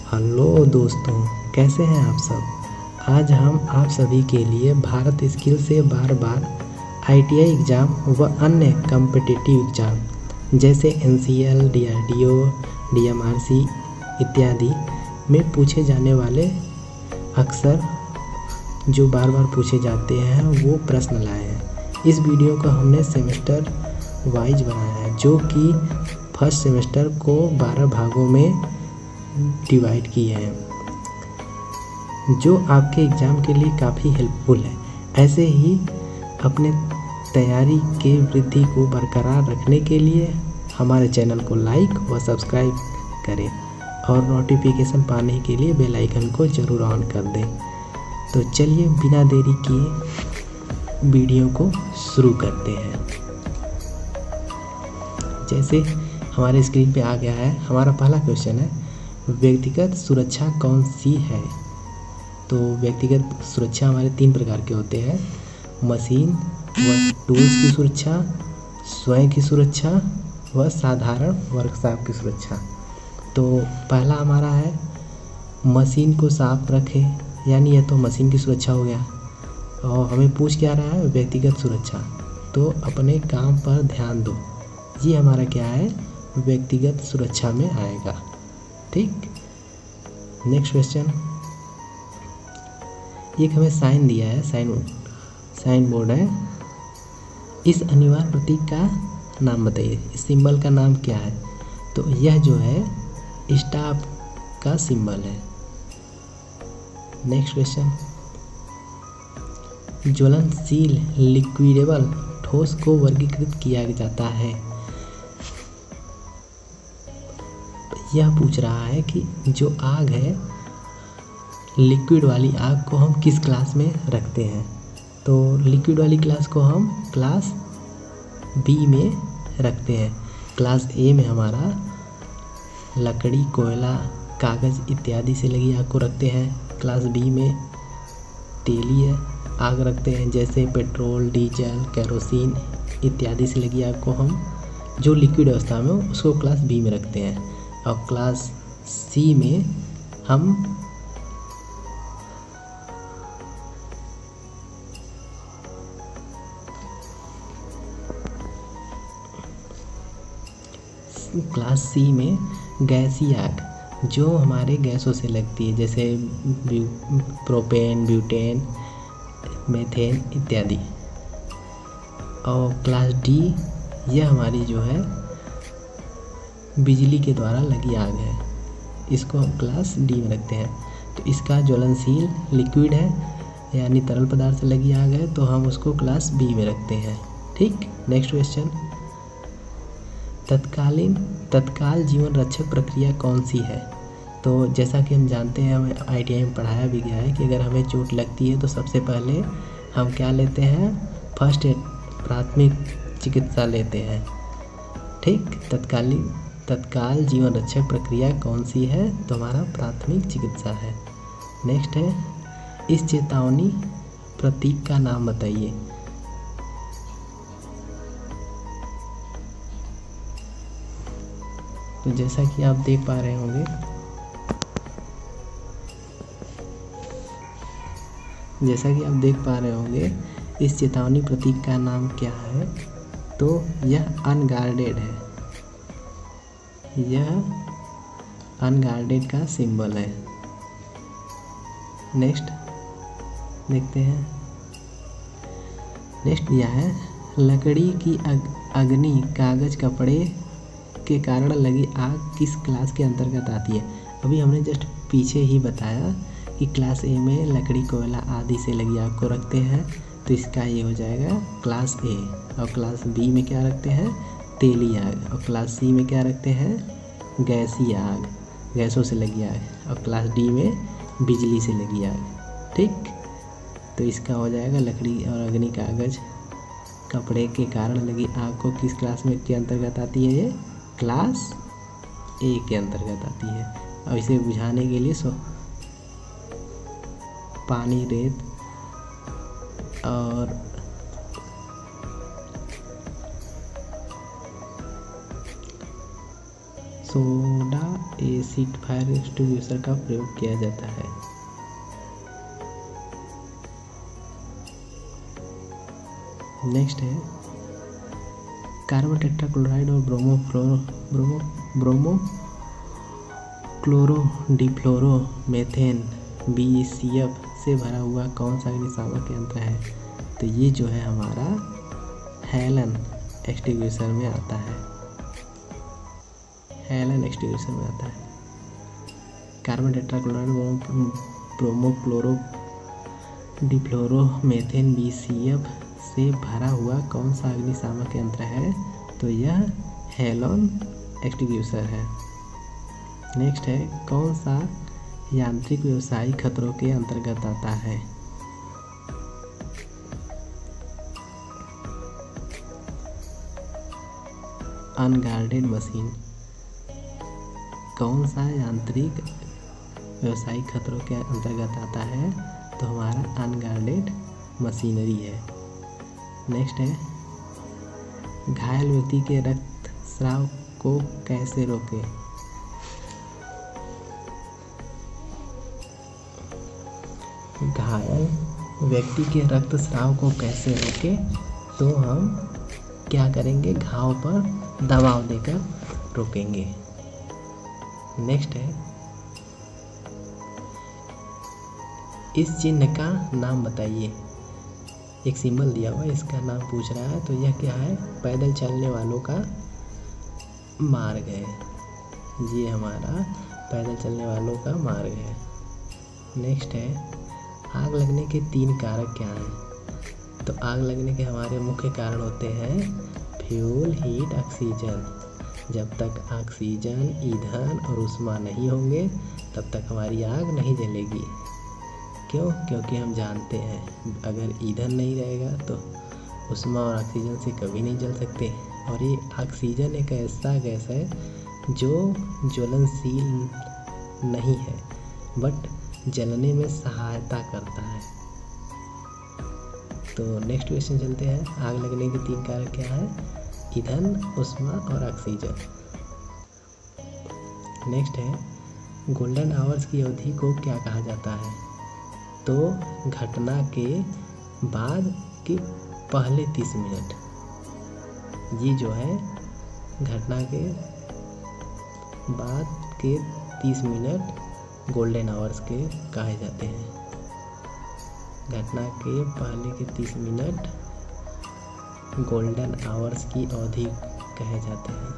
Hello दोस्तों, कैसे हैं आप सब। आज हम आप सभी के लिए भारत स्किल से बार बार आईटीआई एग्ज़ाम व अन्य कॉम्पिटिटिव एग्ज़ाम जैसे एनसीएल, डीआरडीओ, डीएमआरसी इत्यादि में पूछे जाने वाले अक्सर जो बार बार पूछे जाते हैं वो प्रश्न लाए हैं। इस वीडियो को हमने सेमेस्टर वाइज बनाया है, जो कि फर्स्ट सेमेस्टर को 12 भागों में डिवाइड किए हैं, जो आपके एग्ज़ाम के लिए काफ़ी हेल्पफुल है। ऐसे ही अपने तैयारी के वृद्धि को बरकरार रखने के लिए हमारे चैनल को लाइक व सब्सक्राइब करें और नोटिफिकेशन पाने के लिए बेल आइकन को ज़रूर ऑन कर दें। तो चलिए बिना देरी किए वीडियो को शुरू करते हैं। जैसे हमारे स्क्रीन पे आ गया है, हमारा पहला क्वेश्चन है, व्यक्तिगत सुरक्षा कौन सी है। तो व्यक्तिगत सुरक्षा हमारे 3 प्रकार के होते हैं: मशीन व टूल्स की सुरक्षा, स्वयं की सुरक्षा व साधारण वर्कशॉप की सुरक्षा। तो पहला हमारा है मशीन को साफ रखें, यानी यह तो मशीन की सुरक्षा हो गया। और हमें पूछ क्या रहा है, व्यक्तिगत सुरक्षा, तो अपने काम पर ध्यान दो, ये हमारा क्या है, व्यक्तिगत सुरक्षा में आएगा। ठीक। नेक्स्ट क्वेश्चन, एक हमें साइन दिया है, साइन बोर्ड है। इस अनिवार्य प्रतीक का नाम बताइए, इस सिंबल का नाम क्या है। तो यह जो है स्टाफ का सिंबल है। नेक्स्ट क्वेश्चन, ज्वलनशील लिक्विडेबल ठोस को वर्गीकृत किया जाता है। यह पूछ रहा है कि जो आग है, लिक्विड वाली आग को हम किस क्लास में रखते हैं। तो लिक्विड वाली क्लास को हम क्लास बी में रखते हैं। क्लास ए में हमारा लकड़ी, कोयला, कागज़ इत्यादि से लगी आग को रखते हैं। क्लास बी में तेलीय आग रखते हैं, जैसे पेट्रोल, डीजल, केरोसिन इत्यादि से लगी आग को हम जो लिक्विड अवस्था में हो उसको क्लास बी में रखते हैं। और क्लास सी में हम गैसीय आग जो हमारे गैसों से लगती है, जैसे प्रोपेन, ब्यूटेन, मीथेन इत्यादि। और क्लास डी यह हमारी जो है बिजली के द्वारा लगी आग है, इसको हम क्लास डी में रखते हैं। तो इसका ज्वलनशील लिक्विड है, यानी तरल पदार्थ से लगी आग है, तो हम उसको क्लास बी में रखते हैं। ठीक। नेक्स्ट क्वेश्चन, तत्काल जीवन रक्षक प्रक्रिया कौन सी है। तो जैसा कि हम जानते हैं, हमें आईटीआई में पढ़ाया भी गया है कि अगर हमें चोट लगती है तो सबसे पहले हम क्या लेते हैं, फर्स्ट एड, प्राथमिक चिकित्सा लेते हैं। ठीक। तत्काल जीवन रक्षक प्रक्रिया कौन सी है, तो हमारा प्राथमिक चिकित्सा है। नेक्स्ट है, इस चेतावनी प्रतीक का नाम बताइए। तो जैसा कि आप देख पा रहे होंगे, इस चेतावनी प्रतीक का नाम क्या है। तो यह अनगार्डेड है, यह अनगार्डेड का सिंबल है। नेक्स्ट देखते हैं। नेक्स्ट यह है, लकड़ी की अग्नि, कागज, कपड़े के कारण लगी आग किस क्लास के अंतर्गत आती है। अभी हमने जस्ट पीछे ही बताया कि क्लास ए में लकड़ी, कोयला आदि से लगी आग को रखते हैं, तो इसका ये हो जाएगा क्लास ए। और क्लास बी में क्या रखते हैं, तेली आग। और क्लास सी में क्या रखते हैं, गैसीय आग, गैसों से लगी आग। और क्लास डी में बिजली से लगी आग। ठीक। तो इसका हो जाएगा लकड़ी और अग्नि, कागज, कपड़े के कारण लगी आग को किस क्लास में के अंतर्गत आती है, ये क्लास ए के अंतर्गत आती है। और इसे बुझाने के लिए पानी, रेत और सोडा एसिड फायर एक्सटिंग्विशर का प्रयोग किया जाता है। नेक्स्ट है कार्बन टेट्राक्लोराइड और bromo chloro difluoro methane BeCl से भरा हुआ कौन सा अग्निशामक यंत्र है? तो ये जो है हमारा हेलन एक्सटिंग्विशर में आता है। हेलन एक्सटिंग्विशर में आता है। Carbon tetrachloride bromo chloro difluoro methane BeCl से भरा हुआ कौन सा अग्निशामक यंत्र है? तो यह हेलन एक्सटिंग्विशर है। नेक्स्ट है कौन सा यांत्रिक व्यवसायिक खतरों के अंतर्गत आता है? Unguarded machine. कौन सा यांत्रिक व्यवसायिक खतरों के अंतर्गत आता है? तो हमारा अनगार्डेड मशीनरी है। नेक्स्ट है घायल व्यक्ति के रक्तस्राव को कैसे रोकें? घायल व्यक्ति के रक्तस्राव को कैसे रोकें? तो हम क्या करेंगे? घाव पर दबाव देकर रोकेंगे। नेक्स्ट है इस चिन्ह का नाम बताइए। एक सिंबल दिया हुआ है, इसका नाम पूछ रहा है। तो यह क्या है? पैदल चलने वालों का मार्ग है। ये हमारा पैदल चलने वालों का मार्ग है। नेक्स्ट है आग लगने के 3 कारक क्या हैं? तो आग लगने के हमारे मुख्य कारण होते हैं फ्यूल, हीट, ऑक्सीजन। जब तक ऑक्सीजन, ईंधन और ऊष्मा नहीं होंगे तब तक हमारी आग नहीं जलेगी। क्यों? क्योंकि हम जानते हैं अगर ईंधन नहीं रहेगा तो ऊष्मा और ऑक्सीजन से कभी नहीं जल सकते। और ये ऑक्सीजन एक ऐसा गैस है जो ज्वलनशील नहीं है बट जलने में सहायता करता है। तो नेक्स्ट क्वेश्चन चलते हैं। आग लगने के 3 कारक क्या है? ईंधन, ऊष्मा और ऑक्सीजन। नेक्स्ट है गोल्डन आवर्स की अवधि को क्या कहा जाता है? तो घटना के बाद के पहले 30 मिनट। ये जो है घटना के बाद के 30 मिनट गोल्डन आवर्स के कहे जाते हैं। घटना के पहले के 30 मिनट गोल्डन आवर्स की अवधि कहे जाते हैं।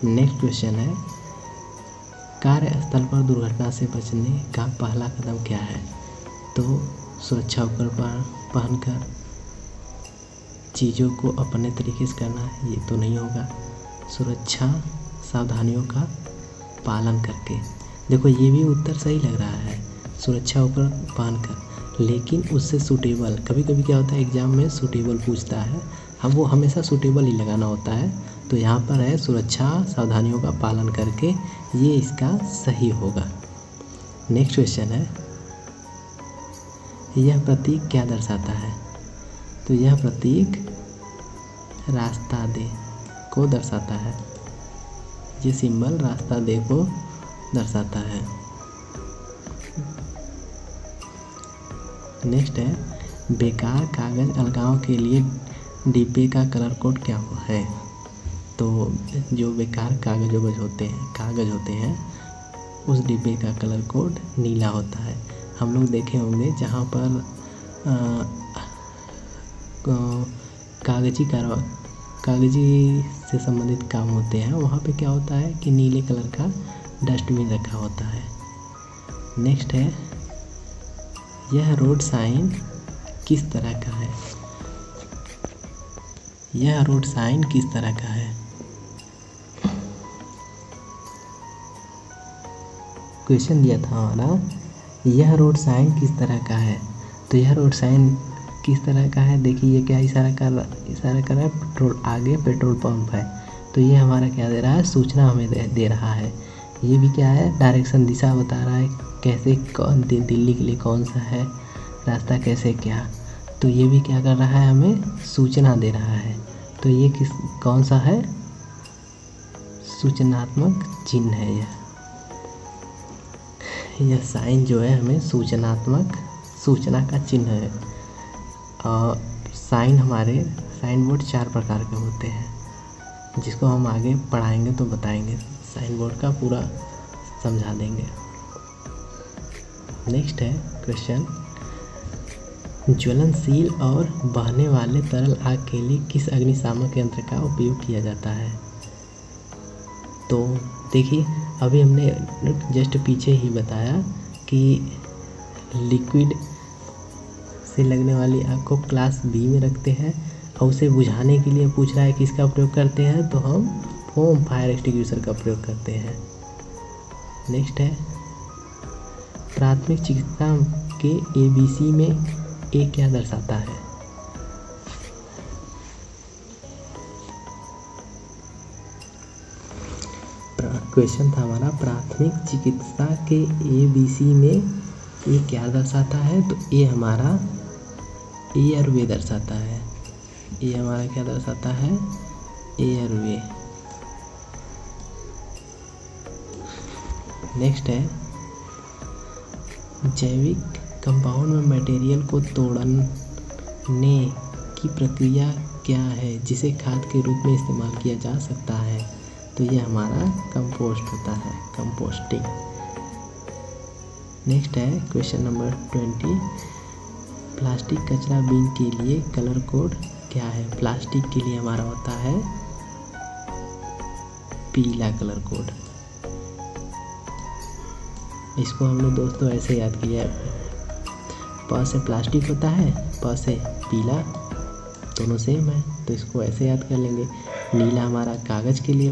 नेक्स्ट क्वेश्चन है कार्यस्थल पर दुर्घटना से बचने का पहला कदम क्या है? तो सुरक्षा उपकरण पहनकर चीज़ों को अपने तरीके से करना, ये तो नहीं होगा। सुरक्षा सावधानियों का पालन करके। देखो ये भी उत्तर सही लग रहा है, सुरक्षा उपकरण पहनकर, लेकिन उससे सूटेबल। कभी कभी क्या होता है एग्ज़ाम में सूटेबल पूछता है, हम वो हमेशा सूटेबल ही लगाना होता है। तो यहाँ पर है सुरक्षा सावधानियों का पालन करके, ये इसका सही होगा। नेक्स्ट क्वेश्चन है यह प्रतीक क्या दर्शाता है? तो यह प्रतीक रास्ता दे को दर्शाता है। ये सिंबल रास्ता दे को दर्शाता है। नेक्स्ट है बेकार कागज़ अलगाव के लिए डिब्बे का कलर कोड क्या है? तो जो बेकार कागज़ होते हैं उस डिब्बे का कलर कोड नीला होता है। हम लोग देखे होंगे जहाँ पर कागजी से संबंधित काम होते हैं, वहाँ पे क्या होता है कि नीले कलर का डस्टबिन रखा होता है। नेक्स्ट है यह रोड साइन किस तरह का है? यह रोड साइन किस तरह का है? क्वेश्चन दिया था हमारा यह रोड साइन किस तरह का है? तो यह रोड साइन किस तरह का है? देखिए ये क्या इशारा कर रहा है, पेट्रोल, आगे पेट्रोल पंप है। तो ये हमारा क्या दे रहा है? सूचना हमें दे रहा है। ये भी क्या है? डायरेक्शन, दिशा बता रहा है, कैसे दिल्ली के लिए कौन सा है रास्ता, कैसे क्या। तो ये भी क्या कर रहा है? हमें सूचना दे रहा है। तो ये कौन सा है? सूचनात्मक चिन्ह है यह साइन जो है हमें सूचना का चिन्ह है। और साइन बोर्ड 4 प्रकार के होते हैं, जिसको हम आगे पढ़ाएंगे तो बताएंगे, साइन बोर्ड का पूरा समझा देंगे। नेक्स्ट है क्वेश्चन, ज्वलनशील और बहने वाले तरल आग के लिए किस अग्निशामक यंत्र का उपयोग किया जाता है? तो देखिए, अभी हमने जस्ट पीछे ही बताया कि लिक्विड से लगने वाली आग को क्लास बी में रखते हैं और उसे बुझाने के लिए पूछ रहा है कि इसका प्रयोग करते हैं, तो हम फोम फायर एक्सटिंग्विशर का प्रयोग करते हैं। नेक्स्ट है, प्राथमिक चिकित्सा के ABC में ए क्या दर्शाता है? क्वेश्चन था हमारा, प्राथमिक चिकित्सा के ABC में ए क्या दर्शाता है? तो ए हमारा एयरवे दर्शाता है। ए हमारा क्या दर्शाता है? एयरवे। नेक्स्ट है, जैविक कंपाउंड में मटेरियल को तोड़ने की प्रक्रिया क्या है जिसे खाद के रूप में इस्तेमाल किया जा सकता है? तो ये हमारा कंपोस्ट होता है, कंपोस्टिंग। नेक्स्ट है क्वेश्चन नंबर 20, प्लास्टिक कचरा बिन के लिए कलर कोड क्या है? प्लास्टिक के लिए हमारा होता है पीला कलर कोड। इसको हमने दोस्तों ऐसे याद किया है, प से प्लास्टिक होता है, प से पीला, दोनों सेम है, तो इसको ऐसे याद कर लेंगे। नीला हमारा कागज़ के लिए